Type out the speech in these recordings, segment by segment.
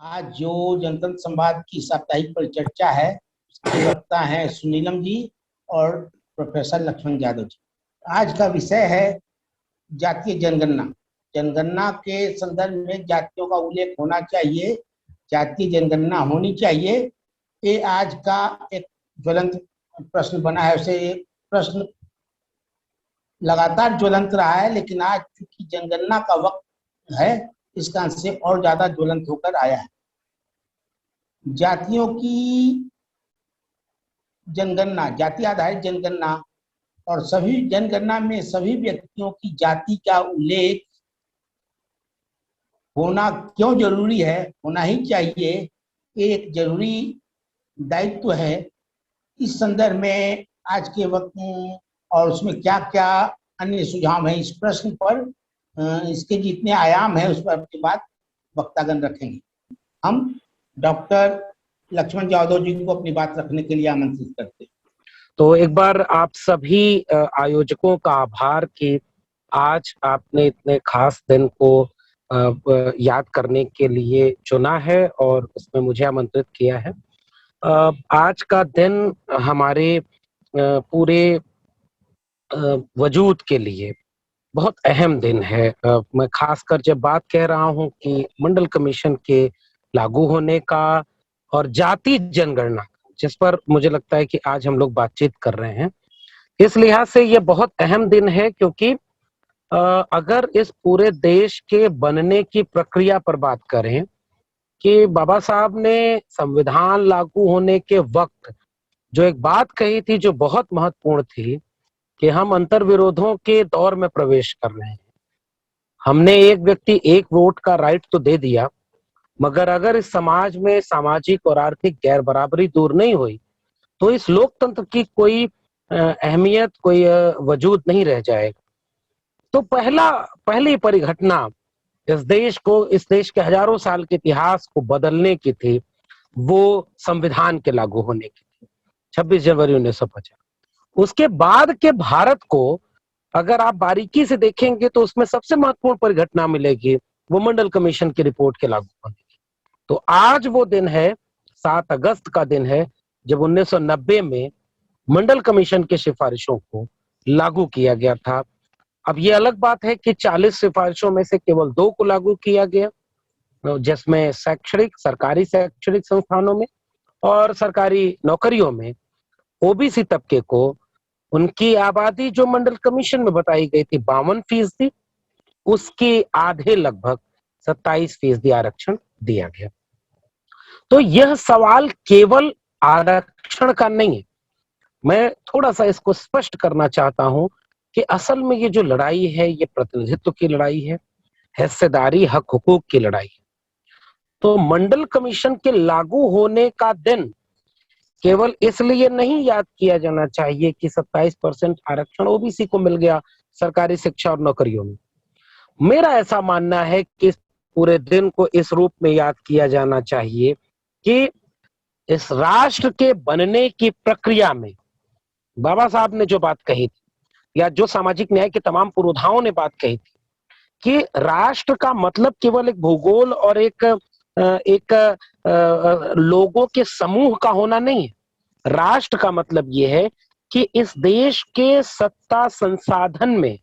आज जो जनतंत्र संवाद की साप्ताहिक परिचर्चा है, उसके वक्ता हैं सुनीलम जी और प्रोफेसर लक्ष्मण यादव जी। आज का विषय है जातीय जनगणना। जनगणना के संदर्भ में जातियों का उल्लेख होना चाहिए, जातीय जनगणना होनी चाहिए। ये आज का एक ज्वलंत प्रश्न बना है। उसे प्रश्न लगातार ज्वलंत रहा है, लेकिन आज चूंकि जनगणना का वक्त है, इस कारण से और ज्यादा ज्वलंत होकर आया है। जातियों की जनगणना, जाति आधारित जनगणना और सभी जनगणना में सभी व्यक्तियों की जाति का उल्लेख होना क्यों जरूरी है, होना ही चाहिए, एक जरूरी दायित्व है। इस संदर्भ में आज के वक्त और उसमें क्या क्या अन्य सुझाव हैं, इस प्रश्न पर इसके जितने आयाम हैं उस पर अपनी बात वक्तागण रखेंगे। हम डॉक्टर लक्ष्मण यादव जी को अपनी बात रखने के लिए आमंत्रित करते हैं। तो एक बार आप सभी आयोजकों का आभार कि आज आपने इतने खास दिन को याद करने के लिए चुना है और उसमें मुझे आमंत्रित किया है। आज का दिन हमारे पूरे वजूद के लिए बहुत अहम दिन है। मैं खासकर जब बात कह रहा हूं कि मंडल कमीशन के लागू होने का और जाति जनगणना, जिस पर मुझे लगता है कि आज हम लोग बातचीत कर रहे हैं, इस लिहाज से ये बहुत अहम दिन है क्योंकि अगर इस पूरे देश के बनने की प्रक्रिया पर बात करें कि बाबा साहब ने संविधान लागू होने के वक्त जो एक बात कही थी जो बहुत महत्वपूर्ण थी कि हम अंतर्विरोधों के दौर में प्रवेश कर रहे हैं। हमने एक व्यक्ति एक वोट का राइट तो दे दिया, मगर अगर इस समाज में सामाजिक और आर्थिक गैर बराबरी दूर नहीं हुई तो इस लोकतंत्र की कोई अहमियत, कोई वजूद नहीं रह जाएगा। तो पहली परिघटना इस देश के हजारों साल के इतिहास को बदलने की थी, वो संविधान के लागू होने की थी, 26 जनवरी 1950। उसके बाद के भारत को अगर आप बारीकी से देखेंगे तो उसमें सबसे महत्वपूर्ण परिघटना मिलेगी वो मंडल कमीशन की रिपोर्ट के लागू होने की। तो आज वो दिन है, 7 अगस्त का दिन है, जब 1990 में मंडल कमीशन की सिफारिशों को लागू किया गया था। अब ये अलग बात है कि 40 सिफारिशों में से केवल 2 को लागू किया गया, जिसमें सरकारी शैक्षणिक संस्थानों में और सरकारी नौकरियों में ओबीसी तबके को उनकी आबादी जो मंडल कमीशन में बताई गई थी 52%, उसके आधे लगभग 27% आरक्षण दिया गया। तो यह सवाल केवल आरक्षण का नहीं है। मैं थोड़ा सा इसको स्पष्ट करना चाहता हूं कि असल में ये जो लड़ाई है ये प्रतिनिधित्व की लड़ाई है, हिस्सेदारी, हक हुकूक की लड़ाई है। तो मंडल कमीशन के लागू होने का दिन केवल इसलिए नहीं याद किया जाना चाहिए कि 27% आरक्षण ओबीसी को मिल गया सरकारी शिक्षा और नौकरियों में। मेरा ऐसा मानना है कि पूरे दिन को इस रूप में याद किया जाना चाहिए कि इस राष्ट्र के बनने की प्रक्रिया में बाबा साहब ने जो बात कही थी या जो सामाजिक न्याय के तमाम पुरोधाओं ने बात कही थी कि राष्ट्र का मतलब केवल एक भूगोल और एक लोगों के समूह का होना नहीं है। राष्ट्र का मतलब यह है कि इस देश के सत्ता संसाधन में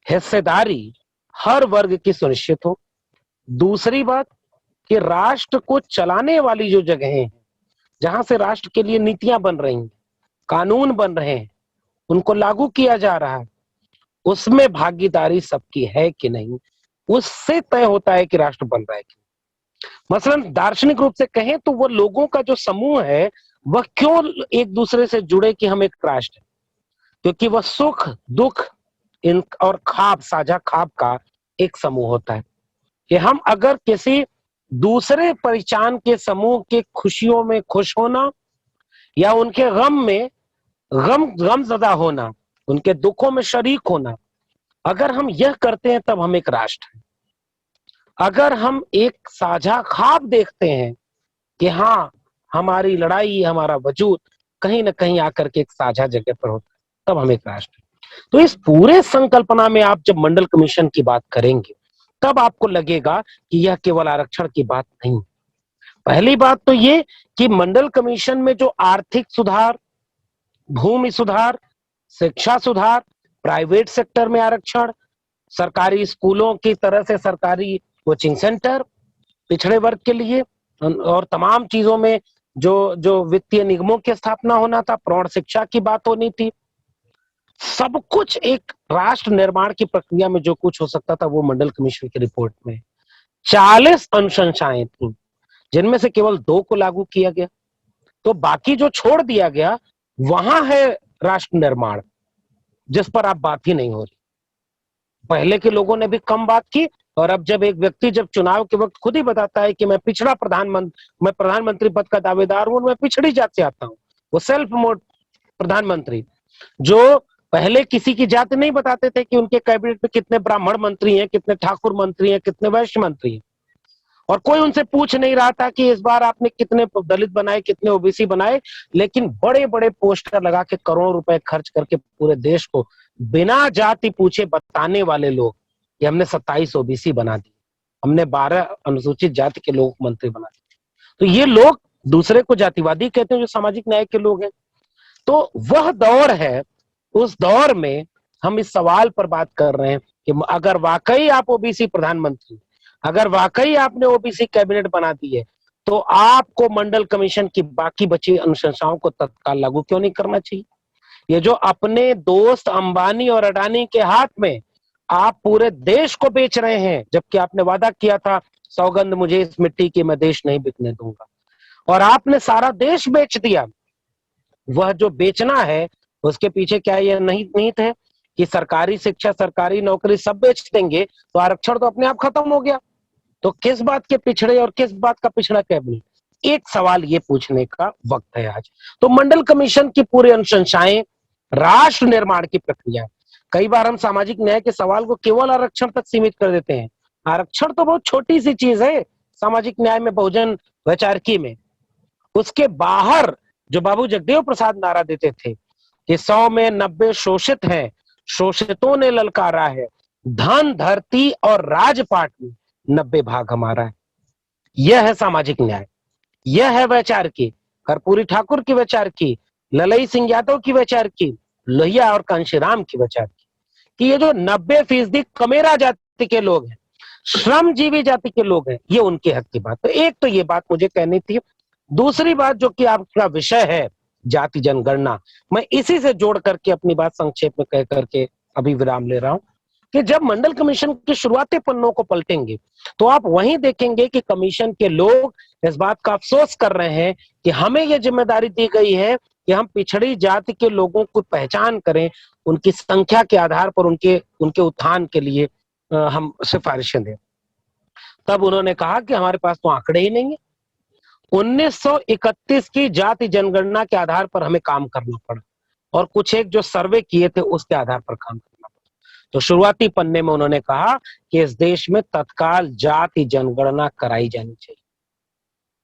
हिस्सेदारी हर वर्ग की सुनिश्चित हो। दूसरी बात कि राष्ट्र को चलाने वाली जो जगहें हैं, जहां से राष्ट्र के लिए नीतियां बन रही हैं, कानून बन रहे हैं, उनको लागू किया जा रहा है, उसमें भागीदारी सबकी है कि नहीं, उससे तय होता है कि राष्ट्र बन रहा है कि नहीं। मसलन दार्शनिक रूप से कहें तो वो लोगों का जो समूह है वह क्यों एक दूसरे से जुड़े कि हम एक राष्ट्र है, क्योंकि वह सुख दुख और साझा खाब का एक समूह होता है कि हम अगर किसी दूसरे पहचान के समूह के खुशियों में खुश होना या उनके गम में गमजदा होना, उनके दुखों में शरीक होना, अगर हम यह करते हैं तब हम एक राष्ट्र हैं। अगर हम एक साझा ख्वाब देखते हैं कि हाँ हमारी लड़ाई, हमारा वजूद कहीं ना कहीं आकर के एक साझा जगह पर होता है, तब हम एक राष्ट्र हैं। तो इस पूरे संकल्पना में आप जब मंडल कमीशन की बात करेंगे तब आपको लगेगा कि यह केवल आरक्षण की बात नहीं, पहली बात तो ये कि मंडल कमीशन में जो आर्थिक सुधार, भूमि सुधार, शिक्षा सुधार, प्राइवेट सेक्टर में आरक्षण, सरकारी स्कूलों की तरह से सरकारी कोचिंग सेंटर पिछड़े वर्ग के लिए, और तमाम चीजों में जो जो वित्तीय निगमों की स्थापना होना था, प्रौढ़ शिक्षा की बात होनी थी, सब कुछ एक राष्ट्र निर्माण की प्रक्रिया में जो कुछ हो सकता था वो मंडल कमीशन की रिपोर्ट में 40 अनुशंसाएं थी, जिनमें से केवल 2 को लागू किया गया। तो बाकी जो छोड़ दिया गया वहां है राष्ट्र निर्माण, जिस पर आप बात ही नहीं हो रही। पहले के लोगों ने भी कम बात की, और अब जब एक व्यक्ति जब चुनाव के वक्त खुद ही बताता है कि मैं प्रधानमंत्री पद का दावेदार हूं, मैं पिछड़ी जात से आता हूं, वो सेल्फ मोड प्रधानमंत्री, जो पहले किसी की जाति नहीं बताते थे कि उनके कैबिनेट में कितने ब्राह्मण मंत्री हैं, कितने ठाकुर मंत्री हैं, कितने वैश्य मंत्री हैं, और कोई उनसे पूछ नहीं रहा था कि इस बार आपने कितने दलित बनाए, कितने ओबीसी बनाए। लेकिन बड़े बड़े पोस्टर लगा के करोड़ों रुपए खर्च करके पूरे देश को बिना जाति पूछे बताने वाले लोग कि हमने 27 ओबीसी बना दी, हमने 12 अनुसूचित जाति के लोग मंत्री बना दिए। तो ये लोग दूसरे को जातिवादी कहते हैं, जो सामाजिक न्याय के लोग हैं। तो वह दौर है, उस दौर में हम इस सवाल पर बात कर रहे हैं कि अगर वाकई आप ओबीसी प्रधानमंत्री, अगर वाकई आपने ओबीसी कैबिनेट बना दी है, तो आपको मंडल कमीशन की बाकी बची अनुशंसाओं को तत्काल लागू क्यों नहीं करना चाहिए? ये जो अपने दोस्त अंबानी और अडानी के हाथ में आप पूरे देश को बेच रहे हैं, जबकि आपने वादा किया था सौगंध मुझे इस मिट्टी की, मैं देश नहीं बिकने दूंगा, और आपने सारा देश बेच दिया। वह जो बेचना है उसके पीछे क्या यह निहित है कि सरकारी शिक्षा, सरकारी नौकरी सब बेच देंगे तो आरक्षण तो अपने आप खत्म हो गया? तो किस बात के पिछड़े और किस बात का पिछड़ा कैबिनेट? एक सवाल ये पूछने का वक्त है आज। तो मंडल कमीशन की पूरी अनुशंसाएं राष्ट्र निर्माण की प्रक्रिया। कई बार हम सामाजिक न्याय के सवाल को केवल आरक्षण तक सीमित कर देते हैं। आरक्षण तो बहुत छोटी सी चीज है सामाजिक न्याय में, बहुजन वैचारिकी में। उसके बाहर जो बाबू जगदेव प्रसाद नारा देते थे कि 100 में 90 शोषित हैं, शोषितों ने ललकारा है, धन धरती और राजपाट में 90 भाग हमारा है। यह है सामाजिक न्याय, यह है वैचारिकी, कर्पूरी ठाकुर की वैचारिकी, ललई सिंह यादव की वैचारिकी, लोहिया और कांशीराम की वैचारिकी, कि ये जो 90% कमेरा जाति के लोग हैं, श्रमजीवी जाति के लोग हैं, ये उनके हक की बात। तो एक तो ये बात मुझे कहनी थी। दूसरी बात जो कि आपका विषय है जाति जनगणना, मैं इसी से जोड़ करके अपनी बात संक्षेप में कह करके अभी विराम ले रहा हूं कि जब मंडल कमीशन के शुरुआती पन्नों को पलटेंगे तो आप वहीं देखेंगे कि कमीशन के लोग इस बात का अफसोस कर रहे हैं कि हमें यह जिम्मेदारी दी गई है कि हम पिछड़ी जाति के लोगों को पहचान करें, उनकी संख्या के आधार पर उनके उत्थान के लिए हम सिफारिशें दें। तब उन्होंने कहा कि हमारे पास तो आंकड़े ही नहीं है। 1931 की जाति जनगणना के आधार पर हमें काम करना पड़ा, और कुछ एक जो सर्वे किए थे उसके आधार पर काम करना पड़ा। तो शुरुआती पन्ने में उन्होंने कहा कि इस देश में तत्काल जाति जनगणना कराई जानी चाहिए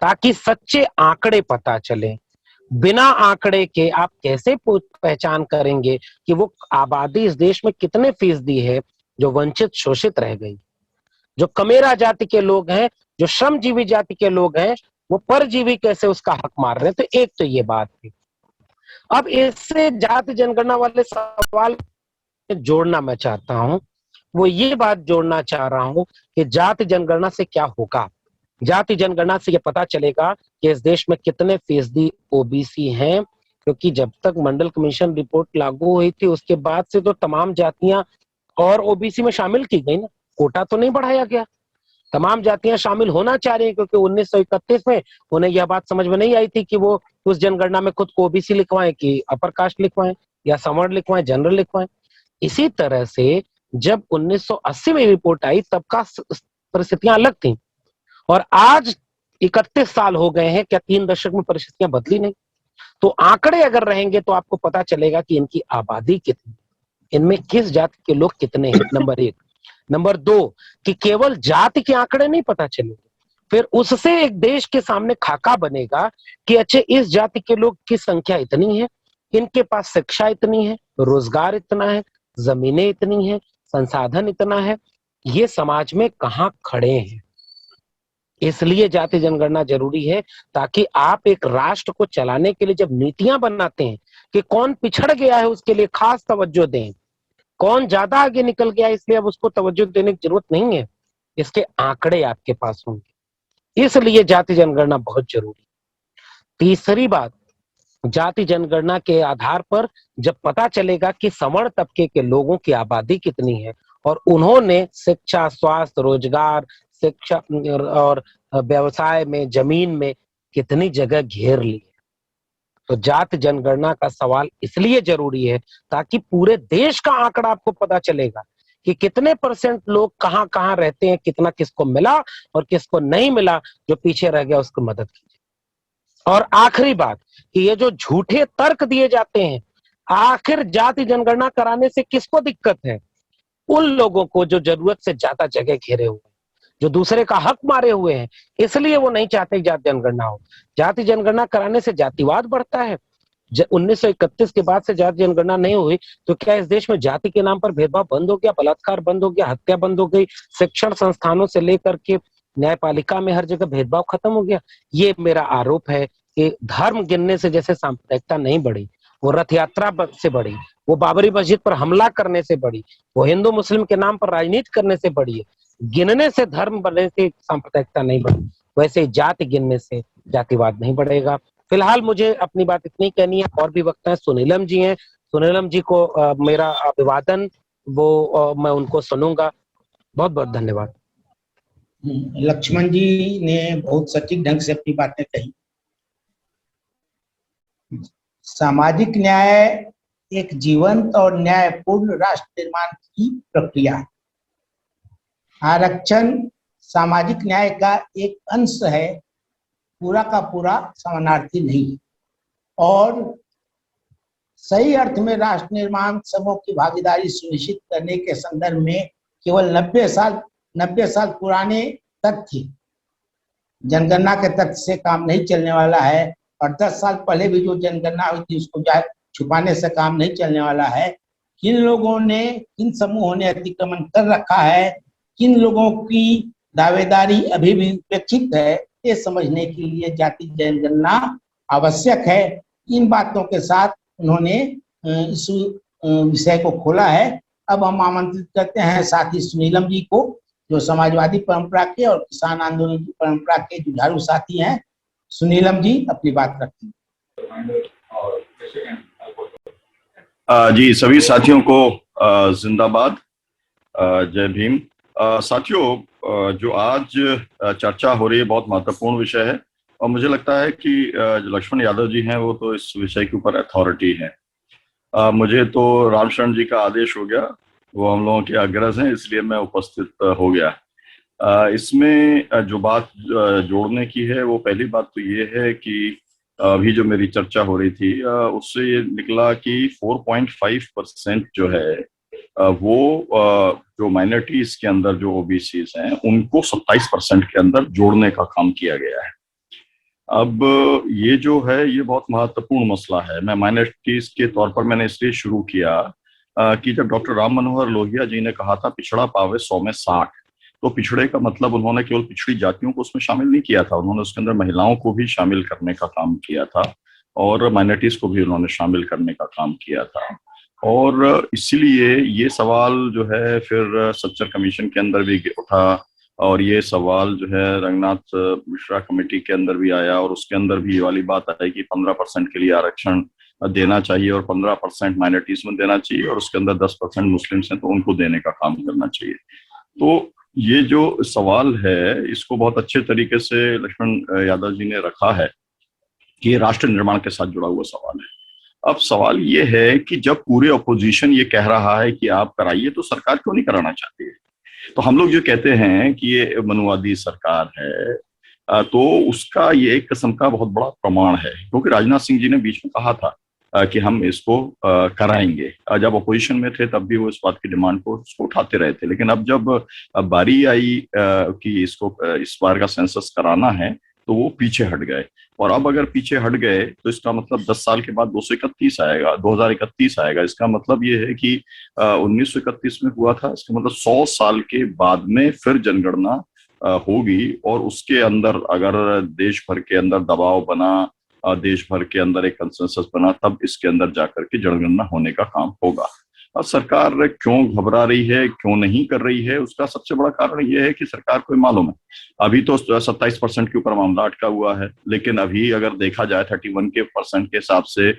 ताकि सच्चे आंकड़े पता चले। बिना आंकड़े के आप कैसे पहचान करेंगे कि वो आबादी इस देश में कितने फीसदी है जो वंचित, शोषित रह गई, जो कमेरा जाति के लोग हैं, जो श्रमजीवी जाति के लोग हैं, वो परजीवी कैसे उसका हक मार रहे हैं? तो एक तो ये बात थी। अब इससे जाति जनगणना वाले सवाल जोड़ना मैं चाहता हूं, वो ये बात जोड़ना चाह रहा हूं कि जाति जनगणना से क्या होगा। जाति जनगणना से ये पता चलेगा कि इस देश में कितने फीसदी ओबीसी हैं, क्योंकि जब तक मंडल कमीशन रिपोर्ट लागू हुई थी उसके बाद से तो तमाम जातियां और ओबीसी में शामिल की गई ना, कोटा तो नहीं बढ़ाया गया। तमाम जातियां शामिल होना चाह रही हैं क्योंकि 1931 में उन्हें यह बात समझ में नहीं आई थी कि वो उस जनगणना में खुद को ओबीसी लिखवाएं कि अपर कास्ट लिखवाएं या सवर्ण लिखवाएं, जनरल लिखवाएं। इसी तरह से जब 1980 में रिपोर्ट आई तब का परिस्थितियां अलग थी, और आज 31 साल हो गए हैं, क्या 3 दशक में परिस्थितियां बदली नहीं? तो आंकड़े अगर रहेंगे तो आपको पता चलेगा कि इनकी आबादी कितनी, इनमें किस जाति के लोग कितने हैं, नंबर 1। नंबर 2 कि केवल जाति के आंकड़े नहीं पता चलेंगे, फिर उससे एक देश के सामने खाका बनेगा कि अच्छे इस जाति के लोग की संख्या इतनी है, इनके पास शिक्षा इतनी है, रोजगार इतना है, जमीनें इतनी है, संसाधन इतना है, ये समाज में कहां खड़े हैं। इसलिए जाति जनगणना जरूरी है, ताकि आप एक राष्ट्र को चलाने के लिए जब नीतियां बनाते हैं कि कौन पिछड़ गया है उसके लिए खास तवज्जो दें, कौन ज्यादा आगे निकल गया है इसलिए अब उसको तवज्जो देने की जरूरत नहीं है, इसके आंकड़े आपके पास होंगे। इसलिए जाति जनगणना बहुत जरूरी। तीसरी बात, जाति जनगणना के आधार पर जब पता चलेगा कि सवर्ण तबके के लोगों की आबादी कितनी है और उन्होंने शिक्षा, स्वास्थ्य, रोजगार, शिक्षा और व्यवसाय में, जमीन में कितनी जगह घेर ली, तो जाति जनगणना का सवाल इसलिए जरूरी है ताकि पूरे देश का आंकड़ा आपको पता चलेगा कि कितने परसेंट लोग कहां कहां रहते हैं, कितना किसको मिला और किसको नहीं मिला, जो पीछे रह गया उसको मदद कीजिए। और आखिरी बात कि ये जो झूठे तर्क दिए जाते हैं, आखिर जाति जनगणना कराने से किसको दिक्कत है? उन लोगों को जो जरूरत से ज्यादा जगह घेरे हुए हैं, जो दूसरे का हक मारे हुए हैं, इसलिए वो नहीं चाहते जाति जनगणना हो। जाति जनगणना कराने से जातिवाद बढ़ता है। 1931 के बाद से जाति जनगणना नहीं हुई तो क्या इस देश में जाति के नाम पर भेदभाव बंद हो गया, बलात्कार बंद हो गया, हत्या बंद हो गई, शिक्षण संस्थानों से लेकर के न्यायपालिका में हर जगह भेदभाव खत्म हो गया? ये मेरा आरोप है कि धर्म गिनने से जैसे सांप्रदायिकता नहीं बढ़ी, वो रथ यात्रा से बढ़ी, वो बाबरी मस्जिद पर हमला करने से बढ़ी, वो हिंदू मुस्लिम के नाम पर राजनीति करने से बढ़ी है। गिनने से धर्म बढ़ने से सांप्रदायिकता नहीं बढ़ी, वैसे जाति गिनने से जातिवाद नहीं बढ़ेगा। फिलहाल मुझे अपनी बात इतनी कहनी है, और भी वक्त है। सुनीलम जी हैं, सुनीलम जी को मेरा अभिवादन, वो मैं उनको सुनूंगा। बहुत बहुत धन्यवाद। लक्ष्मण जी ने बहुत सटीक ढंग से अपनी बातें कही। सामाजिक न्याय एक जीवंत और न्यायपूर्ण राष्ट्र निर्माण की प्रक्रिया है। आरक्षण सामाजिक न्याय का एक अंश है, पूरा का पूरा समानार्थी नहीं। और सही अर्थ में राष्ट्र निर्माण सबों की भागीदारी सुनिश्चित करने के संदर्भ में केवल 90 साल पुराने तथ्य, जनगणना के तथ्य से काम नहीं चलने वाला है। और 10 साल पहले भी जो जनगणना हुई थी उसको छुपाने से काम नहीं चलने वाला है। किन लोगों ने, किन समूहों ने अतिक्रमण कर रखा है, किन लोगों की दावेदारी अभी भी उपेक्षित है, ये समझने के लिए जाति जनगणना आवश्यक है। इन बातों के साथ उन्होंने इस विषय को खोला है। अब हम आमंत्रित करते हैं साथी सुनीलम जी को, जो समाजवादी परंपरा के और किसान आंदोलन की परंपरा के जुझारू साथी हैं। सुनीलम जी अपनी बात रखती हैं। जी, सभी साथियों को जिंदाबाद, जय भीम। साथियों, जो आज चर्चा हो रही है बहुत महत्वपूर्ण विषय है और मुझे लगता है कि जो लक्ष्मण यादव जी हैं वो तो इस विषय के ऊपर अथॉरिटी है। मुझे तो रामशरण जी का आदेश हो गया, वो हम लोगों के अग्रज हैं, इसलिए मैं उपस्थित हो गया। इसमें जो बात जोड़ने की है वो पहली बात तो ये है कि अभी जो मेरी चर्चा हो रही थी उससे ये निकला कि 4.5% जो है वो जो माइनॉरिटीज के अंदर जो ओबीसीज हैं उनको 27% के अंदर जोड़ने का काम किया गया है। अब ये जो है ये बहुत महत्वपूर्ण मसला है। मैं माइनॉरिटीज के तौर पर मैंने इसलिए शुरू किया कि जब डॉक्टर राम मनोहर लोहिया जी ने कहा था पिछड़ा पावे 100 में 60, तो पिछड़े का मतलब उन्होंने केवल पिछड़ी जातियों को उसमें शामिल नहीं किया था, उन्होंने उसके अंदर महिलाओं को भी शामिल करने का काम किया था और माइनॉरिटीज को भी उन्होंने शामिल करने का काम किया था। और इसीलिए ये सवाल जो है फिर सच्चर कमीशन के अंदर भी उठा और ये सवाल जो है रंगनाथ मिश्रा कमेटी के अंदर भी आया और उसके अंदर भी ये वाली बात आई कि 15% के लिए आरक्षण देना चाहिए और 15% माइनॉरिटीज में देना चाहिए और उसके अंदर 10% मुस्लिम्स हैं तो उनको देने का काम करना चाहिए। तो ये जो सवाल है इसको बहुत अच्छे तरीके से लक्ष्मण यादव जी ने रखा है कि ये राष्ट्र निर्माण के साथ जुड़ा हुआ सवाल है। अब सवाल ये है कि जब पूरे अपोजिशन ये कह रहा है कि आप कराइए तो सरकार क्यों नहीं कराना चाहती है? तो हम लोग जो कहते हैं कि ये मनुवादी सरकार है तो उसका ये एक किस्म का बहुत बड़ा प्रमाण है, क्योंकि राजनाथ सिंह जी ने बीच में कहा था कि हम इसको कराएंगे। जब अपोजिशन में थे तब भी वो इस बात की डिमांड को उसको उठाते रहे थे, लेकिन अब जब बारी आई कि इसको इस बार का सेंसस कराना है तो वो पीछे हट गए। और अब अगर पीछे हट गए तो इसका मतलब 10 साल के बाद 231 आएगा, 2031 आएगा। इसका मतलब ये है कि 1931 में हुआ था, इसका मतलब 100 साल के बाद में फिर जनगणना होगी और उसके अंदर अगर देश भर के अंदर दबाव बना, देश भर के अंदर एक कंसेंसस बना, तब इसके अंदर जाकर के जनगणना होने का काम होगा। और सरकार क्यों घबरा रही है, क्यों नहीं कर रही है, उसका सबसे बड़ा कारण यह है कि सरकार को मालूम है अभी तो 27% के ऊपर मामला अटका हुआ है, लेकिन अभी अगर देखा जाए 31% के हिसाब से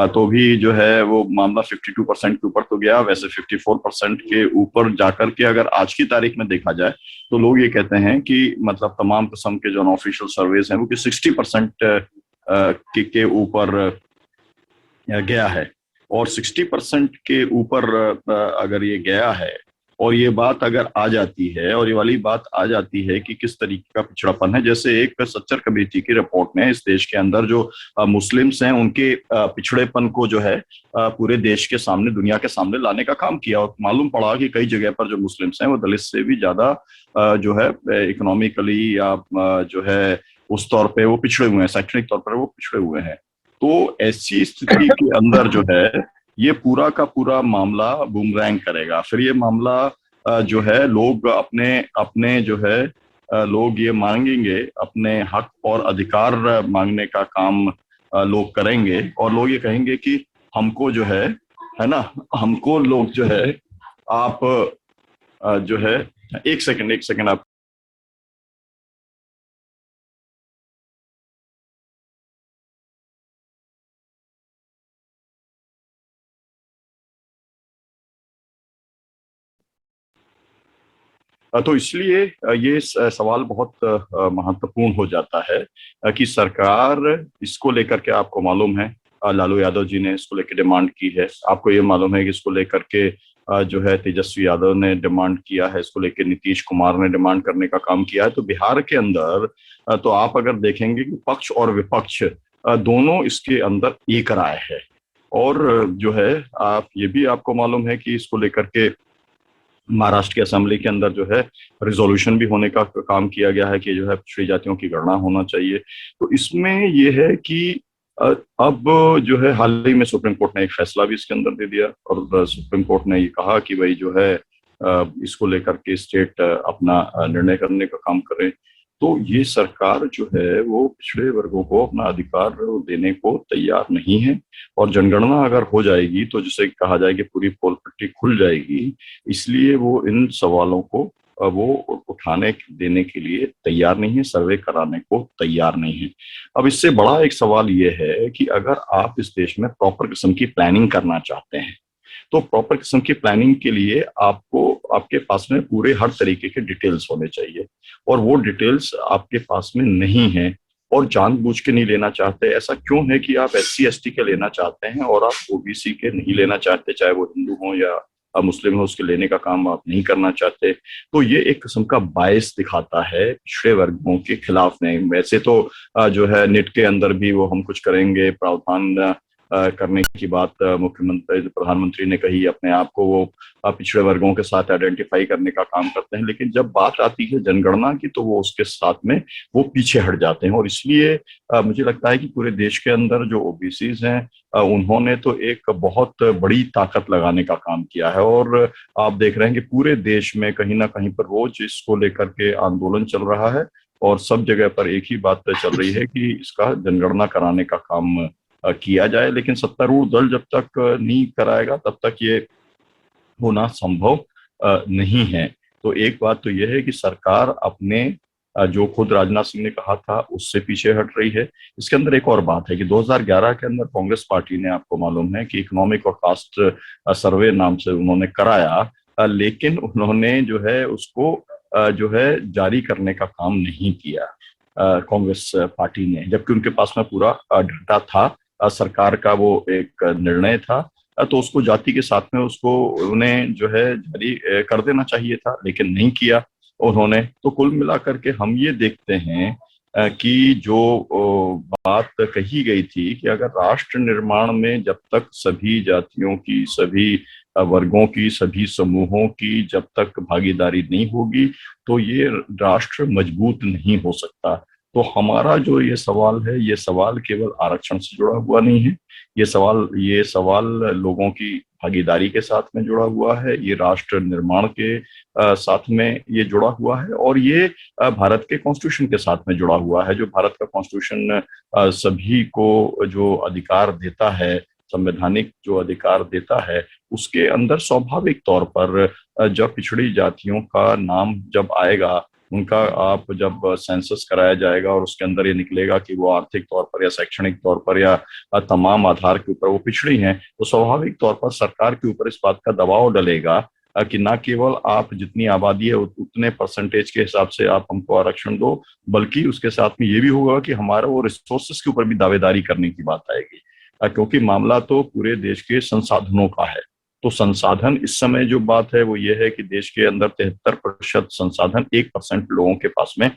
तो भी जो है वो मामला 52% के ऊपर तो गया। वैसे 54% के ऊपर जाकर के अगर आज की तारीख में देखा जाए तो लोग ये कहते हैं कि मतलब तमाम किस्म के जो अनऑफिशियल सर्वेज हैं वो कि 60% के ऊपर गया है। और 60% के ऊपर अगर ये गया है और ये बात अगर आ जाती है, और ये वाली बात आ जाती है कि किस तरीके का पिछड़ापन है, जैसे एक सच्चर कमेटी की रिपोर्ट ने इस देश के अंदर जो मुस्लिम्स हैं उनके पिछड़ेपन को जो है पूरे देश के सामने, दुनिया के सामने लाने का काम किया, और मालूम पड़ा कि कई जगह पर जो मुस्लिम्स हैं वो दलित से भी ज्यादा जो है इकोनॉमिकली या जो है उस तौर पे वो पिछड़े हुए हैं, शैक्षणिक तौर पर वो पिछड़े हुए हैं। तो ऐसी स्थिति के अंदर जो है ये पूरा का पूरा मामला बूमरैंग करेगा। फिर ये मामला जो है लोग अपने अपने जो है लोग ये मांगेंगे, अपने हक और अधिकार मांगने का काम लोग करेंगे, और लोग ये कहेंगे कि हमको जो है ना, हमको लोग जो है आप जो है एक सेकंड आप तो इसलिए ये सवाल बहुत महत्वपूर्ण हो जाता है कि सरकार इसको लेकर के, आपको मालूम है लालू यादव जी ने इसको लेकर डिमांड की है, आपको ये मालूम है कि इसको लेकर के जो है तेजस्वी यादव ने डिमांड किया है, इसको लेकर नीतीश कुमार ने डिमांड करने का काम किया है। तो बिहार के अंदर तो आप अगर देखेंगे कि पक्ष और विपक्ष दोनों इसके अंदर एक राय है, और जो है आप ये भी आपको मालूम है कि इसको लेकर के महाराष्ट्र की असेंबली के अंदर जो है रिजोल्यूशन भी होने का काम किया गया है कि जो है पिछड़ी जातियों की गणना होना चाहिए। तो इसमें ये है कि अब जो है हाल ही में सुप्रीम कोर्ट ने एक फैसला भी इसके अंदर दे दिया, और सुप्रीम कोर्ट ने ये कहा कि भाई जो है इसको लेकर के स्टेट अपना निर्णय करने का काम करे। तो ये सरकार जो है वो पिछड़े वर्गों को अपना अधिकार देने को तैयार नहीं है, और जनगणना अगर हो जाएगी तो जिसे कहा जाए कि पूरी पोल पट्टी खुल जाएगी, इसलिए वो इन सवालों को वो उठाने देने के लिए तैयार नहीं है, सर्वे कराने को तैयार नहीं है। अब इससे बड़ा एक सवाल ये है कि अगर आप इस देश में प्रॉपर किस्म की प्लानिंग करना चाहते हैं तो प्रॉपर किस्म की प्लानिंग के लिए आपको आपके पास में पूरे हर तरीके के डिटेल्स होने चाहिए, और वो डिटेल्स आपके पास में नहीं है, और जानबूझ के नहीं लेना चाहते। ऐसा क्यों है कि आप SC/ST के लेना चाहते हैं और आप OBC के नहीं लेना चाहते, चाहे वो हिंदू हो या मुस्लिम हो, उसके लेने का काम आप नहीं करना चाहते। तो ये एक किस्म का बायस दिखाता है पिछड़े वर्गों के खिलाफ में। वैसे तो जो है नेट के अंदर भी वो हम कुछ करेंगे प्रावधान करने की बात मुख्यमंत्री प्रधानमंत्री ने कही, अपने आप को वो पिछड़े वर्गों के साथ आइडेंटिफाई करने का काम करते हैं, लेकिन जब बात आती है जनगणना की तो वो उसके साथ में वो पीछे हट जाते हैं। और इसलिए मुझे लगता है कि पूरे देश के अंदर जो OBCs हैं उन्होंने तो एक बहुत बड़ी ताकत लगाने का काम किया है, और आप देख रहे हैं कि पूरे देश में कहीं ना कहीं पर रोज इसको लेकर के आंदोलन चल रहा है, और सब जगह पर एक ही बात चल रही है कि इसका जनगणना कराने का काम किया जाए। लेकिन सत्तारूढ़ दल जब तक नहीं कराएगा तब तक ये होना संभव नहीं है। तो एक बात तो यह है कि सरकार अपने जो खुद राजनाथ सिंह ने कहा था उससे पीछे हट रही है। इसके अंदर एक और बात है कि 2011 के अंदर कांग्रेस पार्टी ने, आपको मालूम है कि इकोनॉमिक और कास्ट सर्वे नाम से उन्होंने कराया, लेकिन उन्होंने जो है उसको जो है जारी करने का काम नहीं किया कांग्रेस पार्टी ने, जबकि उनके पास में पूरा डाटा था, सरकार का वो एक निर्णय था, तो उसको जाति के साथ में उसको उन्हें जो है जारी कर देना चाहिए था, लेकिन नहीं किया उन्होंने। तो कुल मिलाकर के हम ये देखते हैं कि जो बात कही गई थी कि अगर राष्ट्र निर्माण में जब तक सभी जातियों की, सभी वर्गों की, सभी समूहों की जब तक भागीदारी नहीं होगी तो ये राष्ट्र मजबूत नहीं हो सकता। तो हमारा जो ये सवाल है, ये सवाल केवल आरक्षण से जुड़ा हुआ नहीं है, ये सवाल लोगों की भागीदारी के साथ में जुड़ा हुआ है, ये राष्ट्र निर्माण के साथ में ये जुड़ा हुआ है, और ये भारत के कॉन्स्टिट्यूशन के साथ में जुड़ा हुआ है। जो भारत का कॉन्स्टिट्यूशन सभी को जो अधिकार देता है, संवैधानिक जो अधिकार देता है, उसके अंदर स्वाभाविक तौर पर जब पिछड़ी जातियों का नाम जब आएगा, उनका आप जब सेंसस कराया जाएगा और उसके अंदर ये निकलेगा कि वो आर्थिक तौर पर या शैक्षणिक तौर पर या तमाम आधार के ऊपर वो पिछड़ी हैं, तो स्वाभाविक तौर पर सरकार के ऊपर इस बात का दबाव डलेगा कि ना केवल आप जितनी आबादी है उतने परसेंटेज के हिसाब से आप हमको आरक्षण दो, बल्कि उसके साथ में ये भी होगा कि हमारा वो रिसोर्सेस के ऊपर भी दावेदारी करने की बात आएगी, क्योंकि मामला तो पूरे देश के संसाधनों का है। तो संसाधन इस समय जो बात है वो ये है कि देश के अंदर 73% संसाधन 1% लोगों के पास में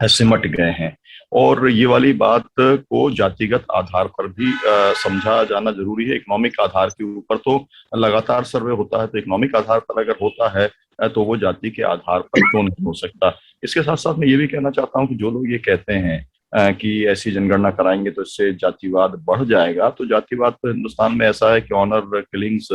सिमट गए हैं, और ये वाली बात को जातिगत आधार पर भी समझा जाना जरूरी है। इकोनॉमिक आधार के ऊपर तो लगातार सर्वे होता है, तो इकोनॉमिक आधार पर अगर होता है तो वो जाति के आधार पर क्यों नहीं हो सकता। इसके साथ साथ मैं ये भी कहना चाहता हूँ कि जो लोग ये कहते हैं कि ऐसी जनगणना कराएंगे तो इससे जातिवाद बढ़ जाएगा, तो जातिवाद तो हिंदुस्तान में ऐसा है कि ऑनर किलिंग्स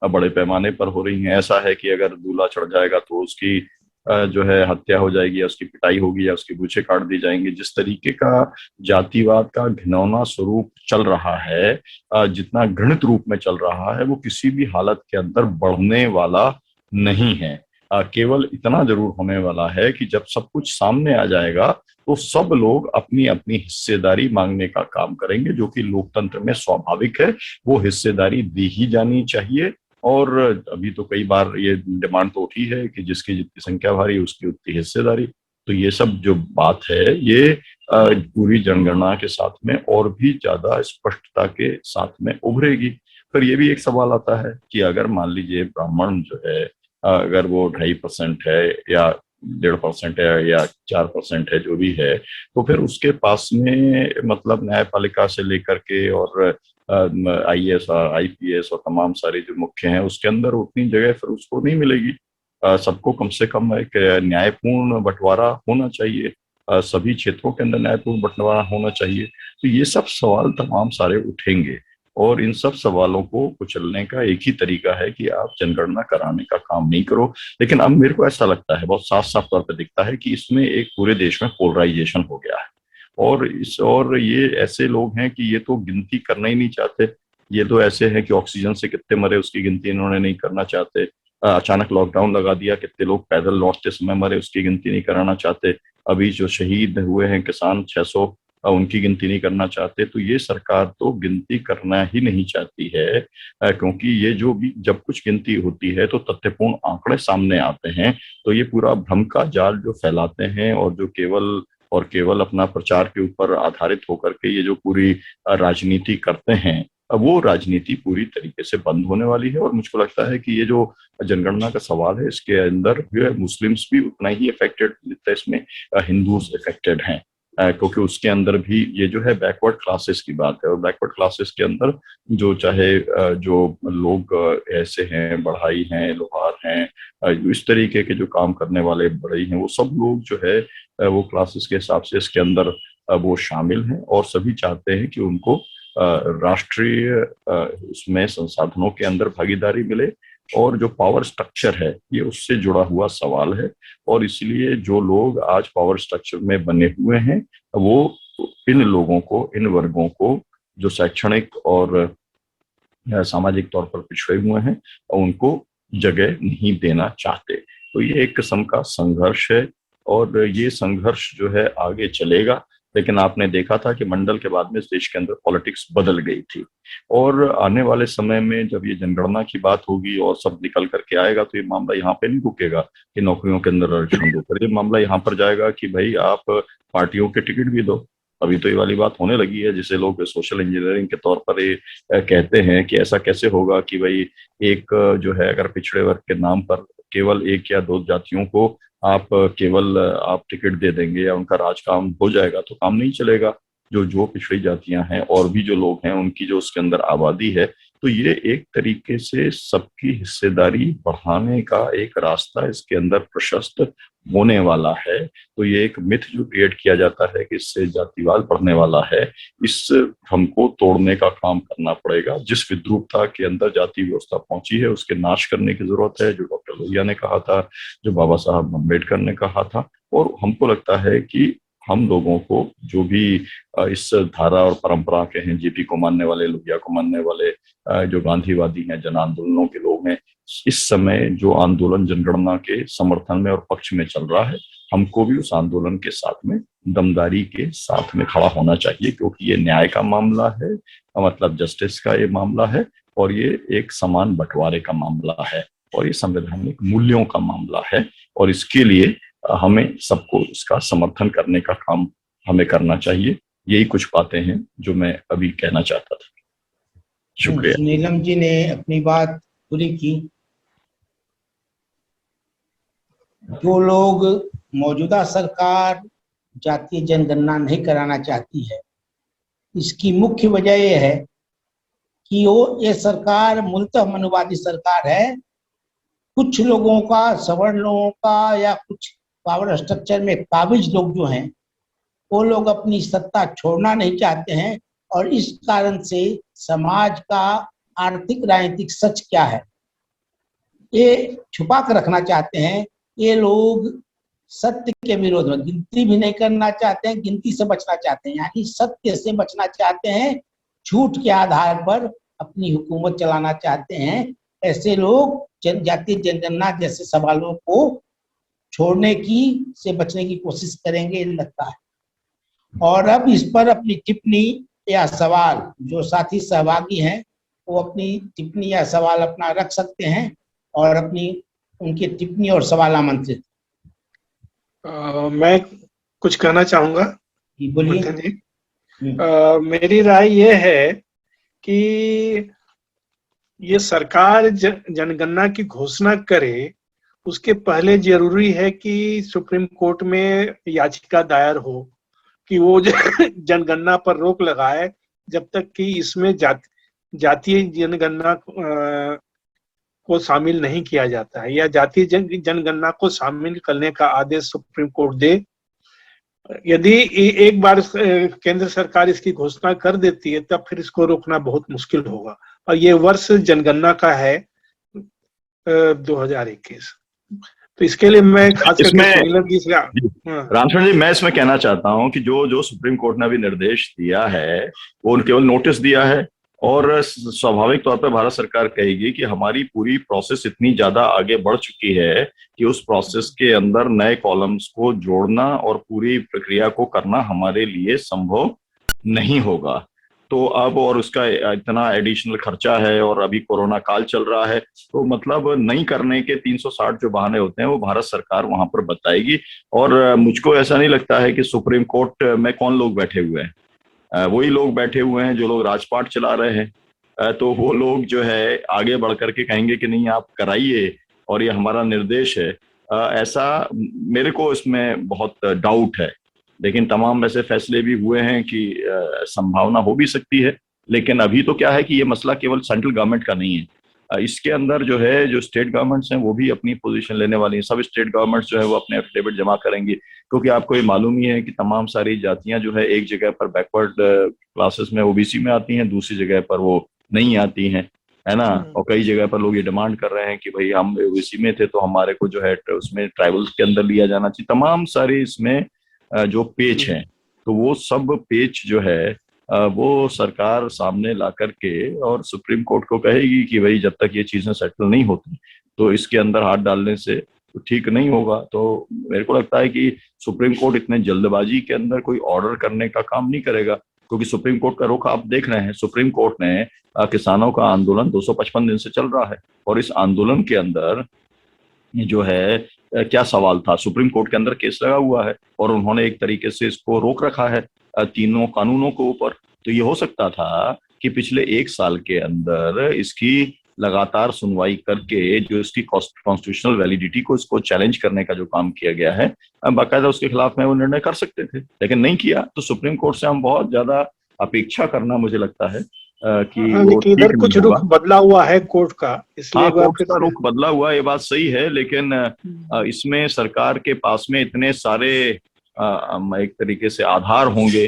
बड़े पैमाने पर हो रही हैं। ऐसा है कि अगर दूल्हा चढ़ जाएगा तो उसकी जो है हत्या हो जाएगी, या उसकी पिटाई होगी, या उसके बूचे काट दी जाएंगे। जिस तरीके का जातिवाद का घिनौना स्वरूप चल रहा है, जितना घृणित रूप में चल रहा है, वो किसी भी हालत के अंदर बढ़ने वाला नहीं है। केवल इतना जरूर होने वाला है कि जब सब कुछ सामने आ जाएगा तो सब लोग अपनी अपनी हिस्सेदारी मांगने का काम करेंगे, जो कि लोकतंत्र में स्वाभाविक है। वो हिस्सेदारी दी ही जानी चाहिए, और अभी तो कई बार ये डिमांड तो उठी है कि जिसकी जितनी संख्या भारी उसकी उतनी हिस्सेदारी। तो ये सब जो बात है ये पूरी जनगणना के साथ में और भी ज्यादा स्पष्टता के साथ में उभरेगी। फिर ये भी एक सवाल आता है कि अगर मान लीजिए ब्राह्मण जो है, अगर वो 2.5% है या 1.5% है या 4% है, जो भी है, तो फिर उसके पास में मतलब न्यायपालिका से लेकर के और IAS और IPS और तमाम सारे जो मुख्य हैं उसके अंदर उतनी जगह फिर उसको नहीं मिलेगी। सबको कम से कम एक न्यायपूर्ण बंटवारा होना चाहिए, सभी क्षेत्रों के अंदर न्यायपूर्ण बंटवारा होना चाहिए। तो ये सब सवाल तमाम सारे उठेंगे, और इन सब सवालों को कुचलने का एक ही तरीका है कि आप जनगणना कराने का काम नहीं करो। लेकिन अब मेरे को ऐसा लगता है, बहुत साफ साफ तौर पर दिखता है कि इसमें एक पूरे देश में पोलराइजेशन हो गया है, और ये ऐसे लोग हैं कि ये तो गिनती करना ही नहीं चाहते। ये तो ऐसे हैं कि ऑक्सीजन से कितने मरे उसकी गिनती इन्होंने नहीं करना चाहते। अचानक लॉकडाउन लगा दिया, कितने लोग पैदल लौटते समय मरे उसकी गिनती नहीं कराना चाहते। अभी जो शहीद हुए हैं किसान 600, उनकी गिनती नहीं करना चाहते। तो ये सरकार तो गिनती करना ही नहीं चाहती है, क्योंकि ये जो भी जब कुछ गिनती होती है तो तथ्यपूर्ण आंकड़े सामने आते हैं, तो ये पूरा भ्रम का जाल जो फैलाते हैं और जो केवल अपना प्रचार के ऊपर आधारित होकर के ये जो पूरी राजनीति करते हैं, वो राजनीति पूरी तरीके से बंद होने वाली है। और मुझको लगता है कि ये जो जनगणना का सवाल है इसके अंदर जो है मुस्लिम्स भी उतना ही इफेक्टेड, इसमें हिंदूज इफेक्टेड हैं, क्योंकि उसके अंदर भी ये जो है बैकवर्ड क्लासेस की बात है, और बैकवर्ड क्लासेस के अंदर जो चाहे जो लोग ऐसे हैं, बढ़ाई हैं, लोहार हैं, इस तरीके के जो काम करने वाले बढ़ई हैं, वो सब लोग जो है वो क्लासेस के हिसाब से इसके अंदर वो शामिल हैं, और सभी चाहते हैं कि उनको राष्ट्रीय उसमें संसाधनों के अंदर भागीदारी मिले। और जो पावर स्ट्रक्चर है ये उससे जुड़ा हुआ सवाल है, और इसलिए जो लोग आज पावर स्ट्रक्चर में बने हुए हैं वो इन लोगों को, इन वर्गों को जो शैक्षणिक और सामाजिक तौर पर पिछड़े हुए हैं उनको जगह नहीं देना चाहते। तो ये एक किस्म का संघर्ष है, और ये संघर्ष जो है आगे चलेगा। लेकिन आपने देखा था कि मंडल के बाद में इस देश के अंदर पॉलिटिक्स बदल गई थी, और आने वाले समय में जब ये जनगणना की बात होगी और सब निकल करके आएगा तो ये मामला यहाँ पे नहीं रुकेगा कि नौकरियों के अंदर आरक्षण दो, फिर ये मामला यहाँ पर जाएगा कि भाई आप पार्टियों के टिकट भी दो। अभी तो ये वाली बात होने लगी है, जिसे लोग सोशल इंजीनियरिंग के तौर पर ये कहते हैं कि ऐसा कैसे होगा कि भाई एक जो है अगर पिछड़े वर्ग के नाम पर केवल 1 या 2 जातियों को आप टिकट दे देंगे या उनका राज काम हो जाएगा, तो काम नहीं चलेगा। जो पिछड़ी जातियां हैं और भी जो लोग हैं उनकी जो उसके अंदर आबादी है, तो ये एक तरीके से सबकी हिस्सेदारी बढ़ाने का एक रास्ता इसके अंदर प्रशस्त होने वाला है। तो ये एक मिथ जो क्रिएट किया जाता है कि इससे जातिवाद बढ़ने वाला है, इस हमको तोड़ने का काम करना पड़ेगा। जिस विद्रूपता के अंदर जाति व्यवस्था पहुंची है उसके नाश करने की जरूरत है, जो डॉक्टर लोहिया ने कहा था, जो बाबा साहब अम्बेडकर ने कहा था। और हमको लगता है कि हम लोगों को जो भी इस धारा और परंपरा के हैं, जेपी को मानने वाले, लोहिया को मानने वाले, जो गांधीवादी हैं, जन आंदोलनों के लोग हैं, इस समय जो आंदोलन जनगणना के समर्थन में और पक्ष में चल रहा है, हमको भी उस आंदोलन के साथ में दमदारी के साथ में खड़ा होना चाहिए, क्योंकि ये न्याय का मामला है, मतलब जस्टिस का ये मामला है, और ये एक समान बंटवारे का मामला है, और ये संवैधानिक मूल्यों का मामला है। और इसके लिए हमें सबको इसका समर्थन करने का काम हमें करना चाहिए। यही कुछ बातें हैं जो मैं अभी कहना चाहता था। शुक्रिया। नीलम जी ने अपनी बात पूरी की। जो लोग मौजूदा सरकार जातीय जनगणना नहीं कराना चाहती है, इसकी मुख्य वजह यह है कि ये सरकार मूलतः मनुवादी सरकार है। कुछ लोगों का, सवर्ण लोगों का या कुछ पावर स्ट्रक्चर में काबिज लोग जो हैं, वो लोग अपनी सत्ता छोड़ना नहीं चाहते हैं, और इस कारण से समाज का आर्थिक राजनीतिक सच क्या है ये छुपा कर रखना चाहते हैं। ये लोग सत्य के विरोध में गिनती भी नहीं करना चाहते हैं, गिनती से बचना चाहते हैं, यानी सत्य से बचना चाहते हैं, झूठ के आधार पर अपनी हुकूमत चलाना चाहते हैं। ऐसे लोग जनजातीय जनगणना जैसे सवालों को छोड़ने की से बचने की कोशिश करेंगे लगता है। और अब इस पर अपनी टिप्पणी या सवाल, जो साथी सहभागी हैं वो अपनी टिप्पणी या सवाल अपना रख सकते हैं, और अपनी उनकी टिप्पणी और सवाल आमंत्रित। मैं कुछ कहना चाहूंगा। बोलिए। मेरी राय ये है कि ये सरकार जनगणना की घोषणा करे, उसके पहले जरूरी है कि सुप्रीम कोर्ट में याचिका दायर हो कि वो जनगणना पर रोक लगाए जब तक कि इसमें जातीय जनगणना को शामिल नहीं किया जाता है, या जातीय जनगणना को शामिल करने का आदेश सुप्रीम कोर्ट दे। यदि एक बार केंद्र सरकार इसकी घोषणा कर देती है, तब फिर इसको रोकना बहुत मुश्किल होगा। और ये वर्ष जनगणना का है 2021। तो इसके लिए मैं खास करके रामचंद्र जी, मैं इसमें कहना चाहता हूं कि जो सुप्रीम कोर्ट ने अभी निर्देश दिया है वो केवल नोटिस दिया है, और स्वाभाविक तौर पर भारत सरकार कहेगी कि हमारी पूरी प्रोसेस इतनी ज्यादा आगे बढ़ चुकी है कि उस प्रोसेस के अंदर नए कॉलम्स को जोड़ना और पूरी प्रक्रिया को करना हमारे लिए संभव नहीं होगा। तो अब और उसका इतना एडिशनल खर्चा है, और अभी कोरोना काल चल रहा है, तो मतलब नहीं करने के 360 जो बहाने होते हैं वो भारत सरकार वहां पर बताएगी। और मुझको ऐसा नहीं लगता है कि सुप्रीम कोर्ट में कौन लोग बैठे हुए हैं, वही लोग बैठे हुए हैं जो लोग राजपाट चला रहे हैं। तो वो लोग जो है आगे बढ़ करके कहेंगे कि नहीं आप कराइए और ये हमारा निर्देश है। ऐसा मेरे को इसमें बहुत डाउट है। लेकिन तमाम ऐसे फैसले भी हुए हैं कि संभावना हो भी सकती है। लेकिन अभी तो क्या है कि ये मसला केवल सेंट्रल गवर्नमेंट का नहीं है, इसके अंदर जो है जो स्टेट गवर्नमेंट्स हैं वो भी अपनी पोजीशन लेने वाली हैं। सब स्टेट गवर्नमेंट्स जो है वो अपने एफिडेविट जमा करेंगे, क्योंकि आपको ये मालूम ही है कि तमाम सारी जातियां जो है एक जगह पर बैकवर्ड क्लासेस में ओबीसी में आती हैं, दूसरी जगह पर वो नहीं आती हैं, है ना। और कई जगह पर लोग ये डिमांड कर रहे हैं कि भाई हम ओबीसी में थे तो हमारे को जो है उसमें ट्राइबल्स के अंदर लिया जाना चाहिए। तमाम सारी इसमें जो पेच हैं, तो वो सब पेच जो है वो सरकार सामने ला करके और सुप्रीम कोर्ट को कहेगी कि भाई जब तक ये चीजें सेटल नहीं होती तो इसके अंदर हाथ डालने से तो ठीक नहीं होगा। तो मेरे को लगता है कि सुप्रीम कोर्ट इतने जल्दबाजी के अंदर कोई ऑर्डर करने का काम नहीं करेगा, क्योंकि सुप्रीम कोर्ट का रुख आप देख रहे हैं। सुप्रीम कोर्ट ने किसानों का आंदोलन 255 दिन से चल रहा है, और इस आंदोलन के अंदर जो है क्या सवाल था, सुप्रीम कोर्ट के अंदर केस लगा हुआ है और उन्होंने एक तरीके से इसको रोक रखा है तीनों कानूनों के ऊपर। तो ये हो सकता था कि पिछले 1 साल के अंदर इसकी लगातार सुनवाई करके जो इसकी कॉन्स्टिट्यूशनल वैलिडिटी को इसको चैलेंज करने का जो काम किया गया है, बाकायदा उसके खिलाफ में वो निर्णय कर सकते थे, लेकिन नहीं किया। तो सुप्रीम कोर्ट से हम बहुत ज्यादा अपेक्षा करना मुझे लगता है कि वो लेकिन ठीक इधर नहीं कुछ होगा। रुख बदला हुआ है कोर्ट का, इसलिए हाँ, एक बार कोर्ट फिर का से। रुख बदला हुआ, ये बात सही है, लेकिन इसमें सरकार के पास में इतने सारे एक तरीके से आधार होंगे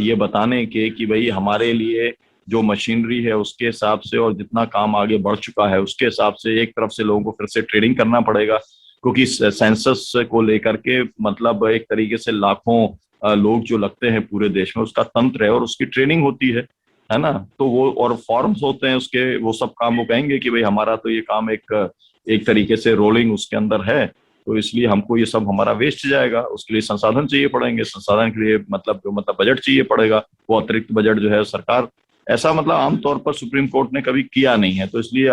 ये बताने के कि भाई हमारे लिए जो मशीनरी है उसके हिसाब से और जितना काम आगे बढ़ चुका है उसके हिसाब से एक तरफ से लोगों को फिर से ट्रेडिंग करना पड़ेगा, क्योंकि सेंसस को लेकर के मतलब एक तरीके से लाखों लोग जो लगते हैं पूरे देश में, उसका तंत्र है और उसकी ट्रेनिंग होती है ना। तो वो और फॉर्म्स होते हैं उसके, वो सब काम वो कहेंगे कि भाई हमारा तो ये काम एक तरीके से रोलिंग उसके अंदर है, तो इसलिए हमको ये सब हमारा वेस्ट जाएगा, उसके लिए संसाधन चाहिए पड़ेंगे, संसाधन के लिए मतलब बजट चाहिए पड़ेगा, वो अतिरिक्त बजट जो है सरकार, ऐसा मतलब आमतौर पर सुप्रीम कोर्ट ने कभी किया नहीं है, तो इसलिए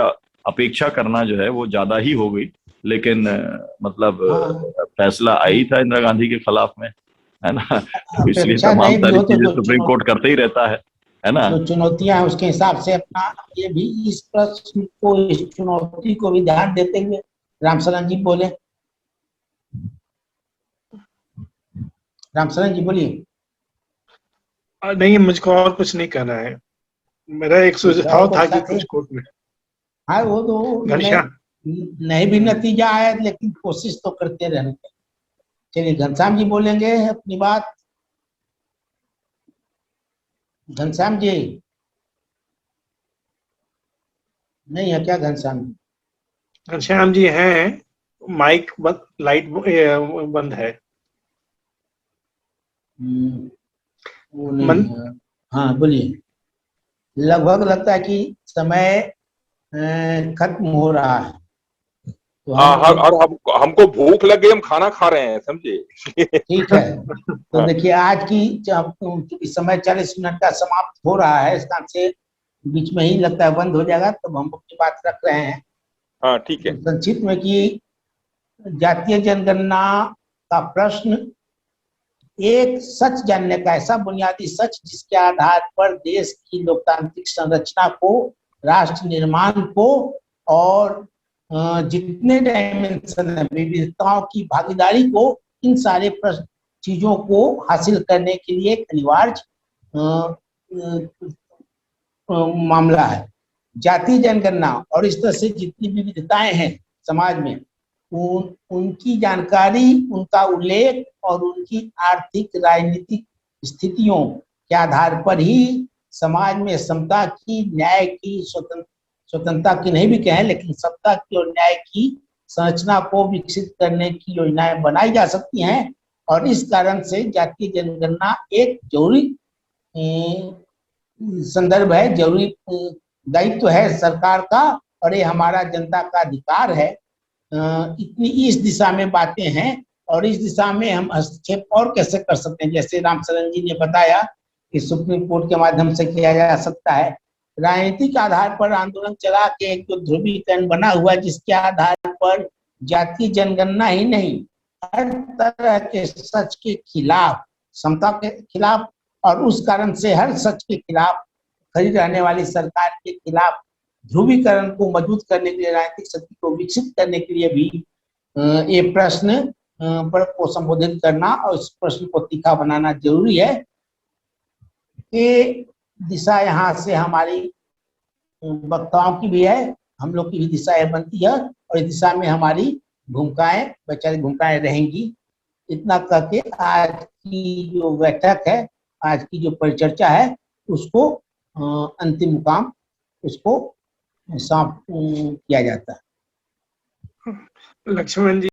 अपेक्षा करना जो है वो ज्यादा ही हो गई। लेकिन हाँ, फैसला आई था इंदिरा गांधी के खिलाफ में, है ना। तो इसलिए अपेक्षा तमाम नहीं भी सारी हो तो चीजें सुप्रीम कोर्ट करते ही रहता है ना। जो चुनौतियां हैं उसके हिसाब से अपना ये भी इस प्रश्न को, इस चुनौती को भी ध्यान देते हुए रामशरण जी बोले। रामशरण जी बोलिए। नहीं, मुझको और कुछ नहीं कहना है, मेरा एक सुझाव था कि कुछ कोर्ट में। हाँ, वो तो घनश्याम, नहीं भी नतीजा आया लेकिन कोशिश तो करते रहने की। चलिए घनश्याम जी बोलेंगे अपनी बात। घनश्याम जी नहीं है क्या? घनश्याम जी घनश्याम जी हैं, माइक बंद, लाइट बंद है। वो नहीं मन, है। हाँ बोलिए। लगभग लगता है कि समय खत्म हो रहा है, तो हाँ हाँ, और हम हमको भूख लग गई, हम खाना खा रहे हैं, समझे। ठीक है। तो हाँ देखिए आज की चूंकि समय 40 मिनट का समाप्त हो रहा है, इस कारण से बीच में ही लगता है बंद हो जाएगा, तब हम अपनी बात रख रहे हैं हाँ, ठीक है। संक्षिप्त में कि जातीय जनगणना का प्रश्न एक सच जानने का ऐसा बुनियादी सच जिसके आधार पर देश की लोकतांत्रिक संरचना को, राष्ट्र निर्माण को और जितने डायमेंशन है विविधताओं की भागीदारी को, इन सारे चीजों को हासिल करने के लिए एक अनिवार्य मामला है जातीय जनगणना। और इस तरह से जितनी विविधताएं हैं समाज में उनकी जानकारी, उनका उल्लेख और उनकी आर्थिक राजनीतिक स्थितियों के आधार पर ही समाज में समता की, न्याय की, स्वतंत्रता की नहीं भी कहें लेकिन समता की और न्याय की संरचना को विकसित करने की योजनाएं बनाई जा सकती हैं। और इस कारण से जातीय जनगणना एक जरूरी संदर्भ है, जरूरी दायित्व है सरकार का, और ये हमारा जनता का अधिकार है। इतनी इस दिशा में बातें हैं और इस दिशा में हम हस्तक्षेप और कैसे कर सकते हैं, जैसे रामशरण जी ने बताया कि सुप्रीम कोर्ट के माध्यम से किया जा सकता है। राजनीतिक आधार पर आंदोलन चला के एक जो ध्रुवीकरण बना हुआ है जिसके आधार पर जातीय जनगणना ही नहीं, हर तरह के सच के खिलाफ, समता के खिलाफ और उस कारण से हर सच के खिलाफ, खड़ी रहने वाली सरकार के खिलाफ ध्रुवीकरण को मजबूत करने के लिए, राजनीतिक शक्ति को विकसित करने के लिए भी ये प्रश्न पर को संबोधित करना और इस प्रश्न को तीखा बनाना जरूरी है। ये दिशा यहाँ से हमारी वक्ताओं की भी है, हम लोग की भी दिशा बनती है और इस दिशा में हमारी भूमिकाएं, वैचारिक भूमिकाएं रहेंगी। इतना करके आज की जो बैठक है, आज की जो परिचर्चा है, उसको अंतिम मुकाम उसको किया जाता है। लक्ष्मण जी